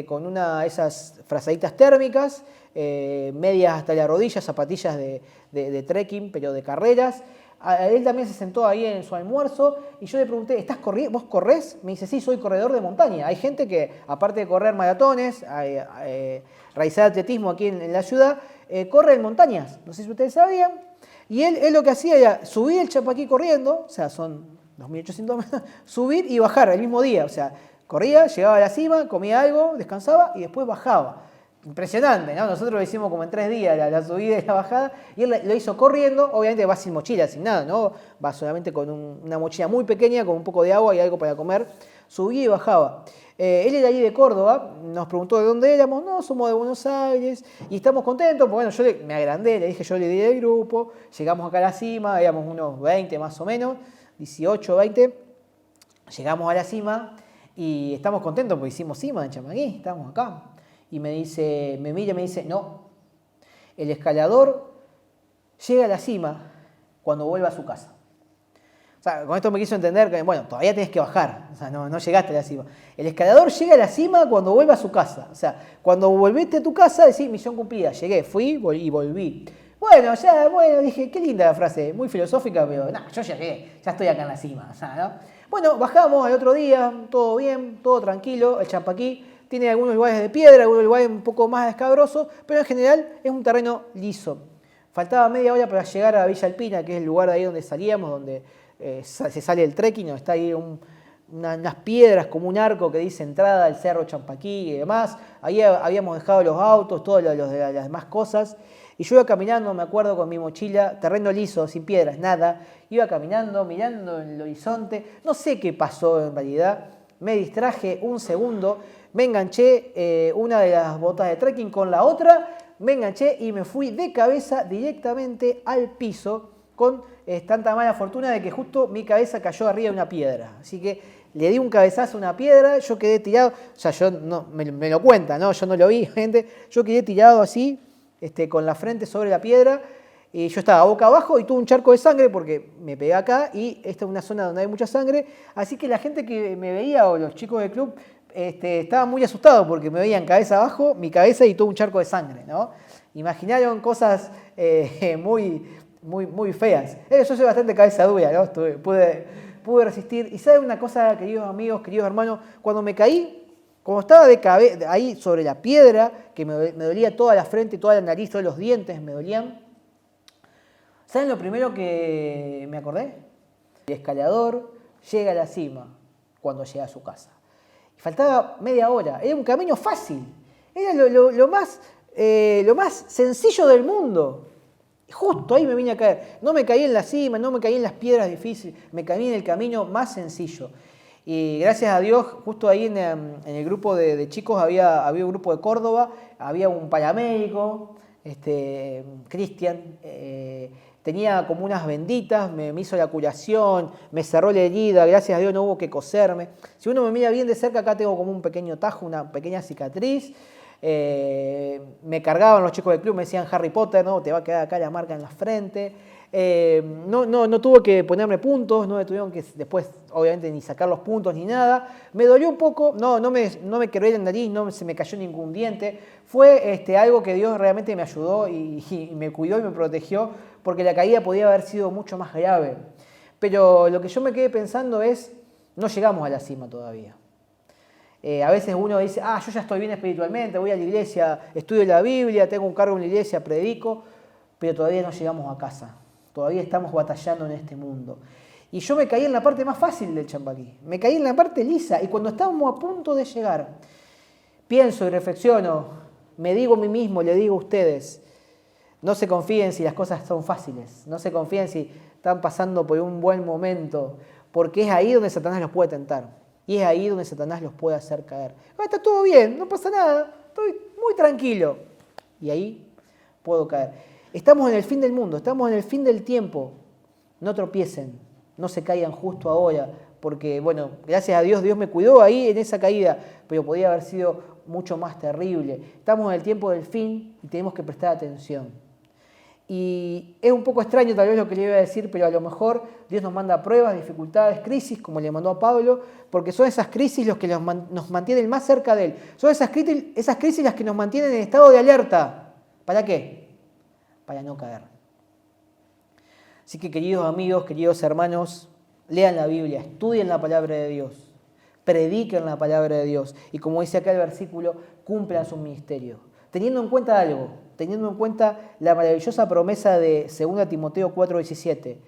con una de esas frazaditas térmicas, medias hasta la rodilla, zapatillas de trekking, pero de carreras. Él también se sentó ahí en su almuerzo y yo le pregunté, ¿vos corres? Me dice, sí, soy corredor de montaña. Hay gente que, aparte de correr maratones, realizar atletismo aquí en la ciudad, corre en montañas. No sé si ustedes sabían. Y él lo que hacía era subir el Champaquí corriendo, o sea, son 2.800 metros, subir y bajar el mismo día. O sea, corría, llegaba a la cima, comía algo, descansaba y después bajaba. Impresionante, ¿no? Nosotros lo hicimos como en 3 días, la subida y la bajada, y él lo hizo corriendo. Obviamente va sin mochila, sin nada, ¿no? Va solamente con una mochila muy pequeña, con un poco de agua y algo para comer. Subía y bajaba. Él era ahí de Córdoba, nos preguntó de dónde éramos. No, somos de Buenos Aires y estamos contentos. Pues bueno, yo me agrandé, le dije, yo le di el grupo, llegamos acá a la cima, éramos unos 20 más o menos, 18, 20. Llegamos a la cima y estamos contentos porque hicimos cima en Champaquí, estamos acá. Y me mira y me dice, no, el escalador llega a la cima cuando vuelve a su casa. O sea, con esto me quiso entender que, bueno, todavía tenés que bajar, o sea, no llegaste a la cima. El escalador llega a la cima cuando vuelve a su casa. O sea, cuando volviste a tu casa, decís, misión cumplida, llegué, fui y volví. Bueno, dije, qué linda la frase, muy filosófica, pero no, yo llegué, ya estoy acá en la cima, o sea, ¿no? Bueno, bajamos al otro día, todo bien, todo tranquilo, el Champaquí tiene algunos lugares de piedra, algunos lugares un poco más escabrosos, pero en general es un terreno liso. Faltaba media hora para llegar a Villa Alpina, que es el lugar de ahí donde salíamos, donde se sale el trekking, donde está ahí unas piedras como un arco que dice entrada al Cerro Champaquí y demás. Ahí habíamos dejado los autos, todas las demás cosas. Y yo iba caminando, me acuerdo, con mi mochila, terreno liso, sin piedras, nada. Iba caminando, mirando el horizonte. No sé qué pasó en realidad. Me distraje un segundo. Me enganché una de las botas de trekking con la otra, me enganché y me fui de cabeza directamente al piso con tanta mala fortuna de que justo mi cabeza cayó arriba de una piedra. Así que le di un cabezazo a una piedra, yo quedé tirado, o sea, yo no, me lo cuenta, ¿no? Yo no lo vi, gente, yo quedé tirado así, con la frente sobre la piedra, y yo estaba boca abajo y tuve un charco de sangre porque me pegué acá y esta es una zona donde hay mucha sangre, así que la gente que me veía o los chicos del club estaban muy asustados porque me veían cabeza abajo, mi cabeza y todo un charco de sangre, ¿no? Imaginaron cosas muy feas. Yo soy bastante cabeza dura, ¿no? Pude resistir. Y ¿saben una cosa, queridos amigos, queridos hermanos? Cuando me caí, cuando estaba ahí sobre la piedra, que me dolía toda la frente, toda la nariz, todos los dientes me dolían, ¿saben lo primero que me acordé? El escalador llega a la cima cuando llega a su casa. Faltaba media hora, era un camino fácil, era lo más sencillo del mundo. Justo ahí me vine a caer, no me caí en la cima, no me caí en las piedras difíciles, me caí en el camino más sencillo. Y gracias a Dios, justo ahí en el grupo de chicos había un grupo de Córdoba, había un paramédico, Cristian, tenía como unas benditas, me hizo la curación, me cerró la herida, gracias a Dios no hubo que coserme. Si uno me mira bien de cerca, acá tengo como un pequeño tajo, una pequeña cicatriz. Me cargaban los chicos del club, me decían Harry Potter, ¿no? Te va a quedar acá la marca en la frente. No tuve que ponerme puntos, no me tuvieron que después, obviamente, ni sacar los puntos ni nada. Me dolió un poco, no me quebré la nariz, no se me cayó ningún diente. Fue algo que Dios realmente me ayudó y me cuidó y me protegió, porque la caída podía haber sido mucho más grave. Pero lo que yo me quedé pensando es, no llegamos a la cima todavía. A veces uno dice, yo ya estoy bien espiritualmente, voy a la iglesia, estudio la Biblia, tengo un cargo en la iglesia, predico, pero todavía no llegamos a casa. Todavía estamos batallando en este mundo. Y yo me caí en la parte más fácil del Chambaquí. Me caí en la parte lisa. Y cuando estábamos a punto de llegar, pienso y reflexiono, me digo a mí mismo, le digo a ustedes, no se confíen si las cosas son fáciles. No se confíen si están pasando por un buen momento. Porque es ahí donde Satanás los puede tentar. Y es ahí donde Satanás los puede hacer caer. Está todo bien, no pasa nada. Estoy muy tranquilo. Y ahí puedo caer. Estamos en el fin del mundo, estamos en el fin del tiempo. No tropiecen, no se caigan justo ahora, porque, bueno, gracias a Dios, Dios me cuidó ahí en esa caída, pero podía haber sido mucho más terrible. Estamos en el tiempo del fin y tenemos que prestar atención. Y es un poco extraño tal vez lo que le iba a decir, pero a lo mejor Dios nos manda pruebas, dificultades, crisis, como le mandó a Pablo, porque son esas crisis los que nos mantienen más cerca de Él. Son esas crisis las que nos mantienen en estado de alerta. ¿Para qué? Para no caer. Así que, queridos amigos, queridos hermanos, lean la Biblia, estudien la palabra de Dios, prediquen la palabra de Dios y, como dice acá el versículo, cumplan su ministerio. Teniendo en cuenta algo, teniendo en cuenta la maravillosa promesa de 2 Timoteo 4:17,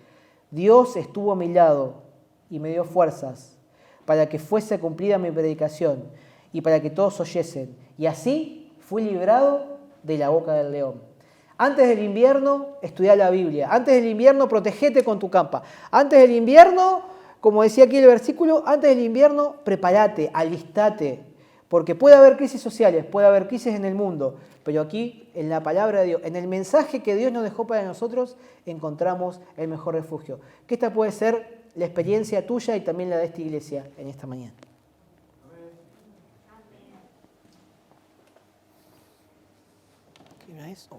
Dios estuvo a mi lado y me dio fuerzas para que fuese cumplida mi predicación y para que todos oyesen. Y así fui librado de la boca del león. Antes del invierno, estudia la Biblia. Antes del invierno, protegete con tu campa. Antes del invierno, como decía aquí el versículo, antes del invierno, prepárate, alistate. Porque puede haber crisis sociales, puede haber crisis en el mundo. Pero aquí, en la palabra de Dios, en el mensaje que Dios nos dejó para nosotros, encontramos el mejor refugio. Que esta puede ser la experiencia tuya y también la de esta iglesia en esta mañana. ¿Qué era eso?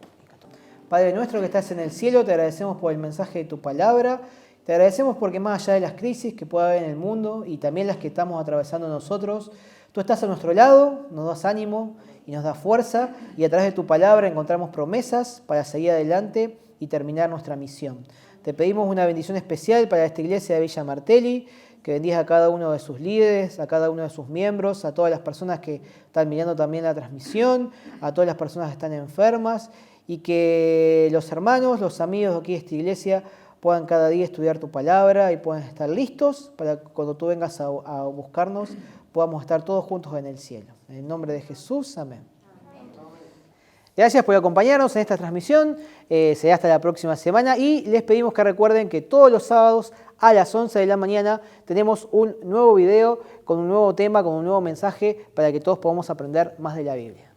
Padre nuestro que estás en el cielo, te agradecemos por el mensaje de tu palabra. Te agradecemos porque más allá de las crisis que pueda haber en el mundo y también las que estamos atravesando nosotros, tú estás a nuestro lado, nos das ánimo y nos das fuerza y a través de tu palabra encontramos promesas para seguir adelante y terminar nuestra misión. Te pedimos una bendición especial para esta iglesia de Villa Martelli, que bendigas a cada uno de sus líderes, a cada uno de sus miembros, a todas las personas que están mirando también la transmisión, a todas las personas que están enfermas, y que los hermanos, los amigos de aquí de esta iglesia puedan cada día estudiar tu palabra y puedan estar listos para que cuando tú vengas a buscarnos podamos estar todos juntos en el cielo. En el nombre de Jesús, amén. Gracias por acompañarnos en esta transmisión. Será hasta la próxima semana y les pedimos que recuerden que todos los sábados a las 11 de la mañana tenemos un nuevo video con un nuevo tema, con un nuevo mensaje para que todos podamos aprender más de la Biblia.